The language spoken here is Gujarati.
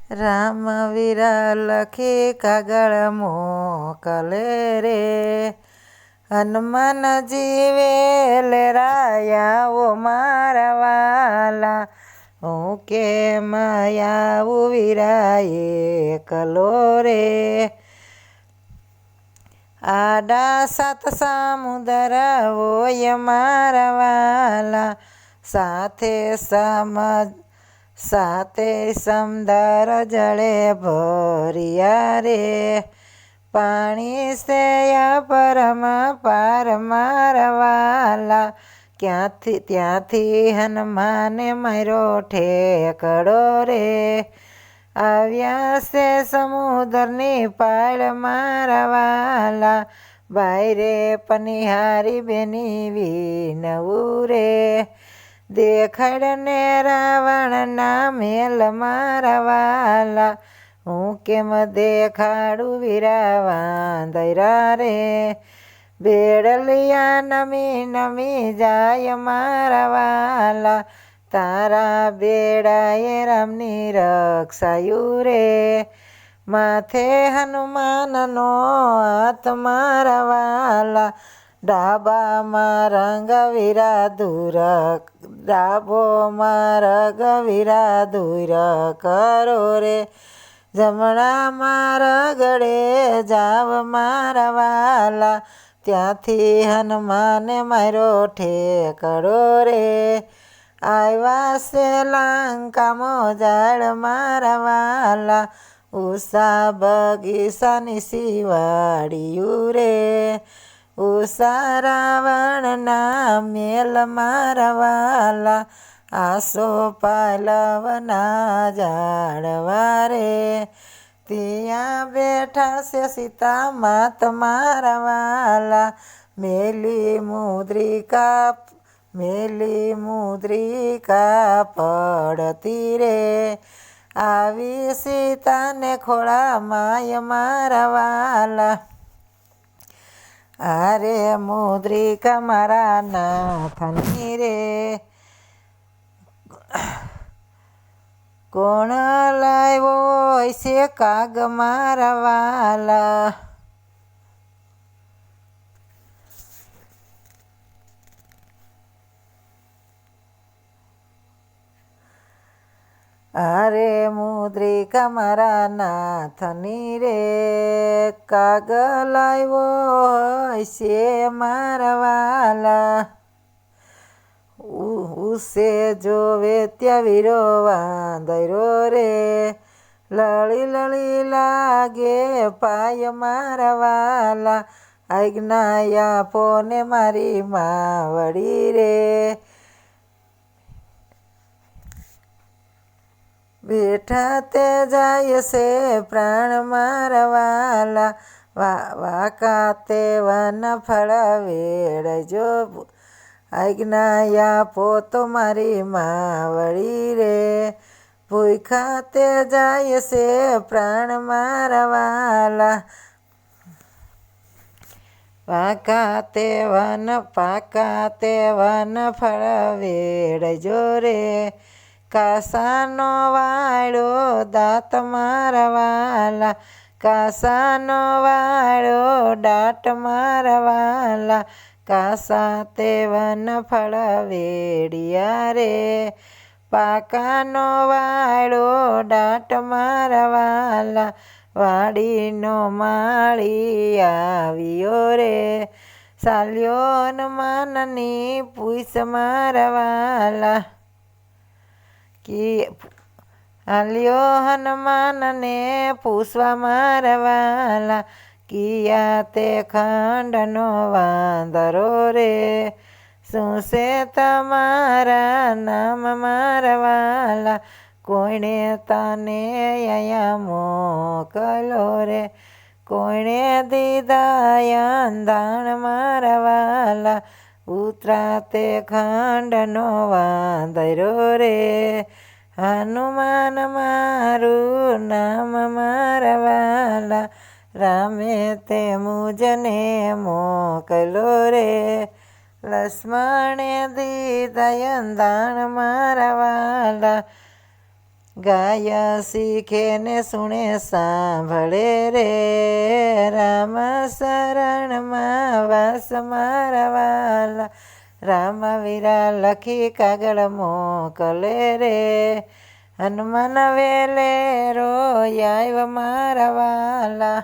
રામ વીરા લખી કાગળ મોકલે રે, હનુમાન જીવે લેરાયા ઓ મારા વાલા, હું કેમ આવું વીરા એકલો રે. આડા સાત સમુદર હોય મારા વાલા, સાથે સમદર જળે ભર્યા રે, પાણી સે પરમ પાર મારા વાલા, ત્યાંથી હનુમાને માર્યો ઠેકડો રે. આવ્યા છે સમુદરની પાળ મારા વાલા, બાયરે પનિહારી બેની વિનવું રે. દેખાડને રાવણના મેલ મારા વાલા, હું કેમ દેખાડું વીરા વાંદરા રે. બેડલિયા નમી નમી જાય મારા વાલા, તારા બેડાએ રામની રક્ષાયું રે. માથે હનુમાનનો હાથ મારા વાલા, ડાબામાં રંગવીરા દૂર કરો રે. જમણામાં રગડે જાવ મારા વાલા, ત્યાંથી હનુમાને માર્યો ઠેકડો રે. આવ્યા છે લંકામાં ઝાડ મારા વાલા, ઉષા બગીચાની શિવાળિયું રે. ઉષા રાવણના મેલ મારા વાલા, આસો પાલવના ઝાડવા રે. ત્યાં બેઠા છે સીતા માત મારા વાલા, મેલી મુદ્રિકા પડતી રે. આવી સીતાને ખોળા માય મારા વાલા, આરે મુદ્રિકા મારા નાથની રે. કોણ લાવ્યો છે કાગ મારા વાલા, અરે મુદ્રિકા મારા નાથની રે. કાગ લાવ્યો છે મારા વાલા, ઉસે જોવે ત્યાં વીરો વાંદરો રે. લળી લળી લાગે પાય મારા વાલા, આજ્ઞા આપો ને મારી માવડી રે. બેઠા તે જાય છે પ્રાણ મારા વાલા, વાકા તે વન ફળ વેળજો, આજ્ઞા આપો તો મારી માવડી રે. ભૂખા તે જાય છે પ્રાણ મારા વાલા, પાકા તે વન ફળ વેળજો રે. કાસાનો વાળો દાંત મારા વાલા, કાસાનો વાળો દાંત મારા વાલા, કાસા તે વન ફળ વેડિયા રે. પાકાનો વાળો દાંત મારા વાલા, વાડીનો માળી આવ્યો રે. ચાલ્યો હનુમાનની પૂછ મારા વાલા, હાલ્યો હનુમાનને પૂછવા મારા વાલા, કિયા તે ખંડનો વાંદરો રે. શું છે તમારા નામ મારા વાલા, કોઈને તને અહીંયા મોકલો રે. કોઈને દીધા અંધાણ મારા વાલા, ઉતરા તે ખંડનો વાંદરો રે. હનુમાન મારું નામ મારા વાલા, રામે તે મુજને મોકલો રે. લક્ષ્મણે દીધા અંધાણ મારા વાલા, ગાય શીખે ને સુણે સાંભળે રે રામ શરણમાં વાસ મારા વાલા રામ વીરા લખી કાગળ મોકલે રે હનુમાન વેલે રોય આવ્યા મારા વાલા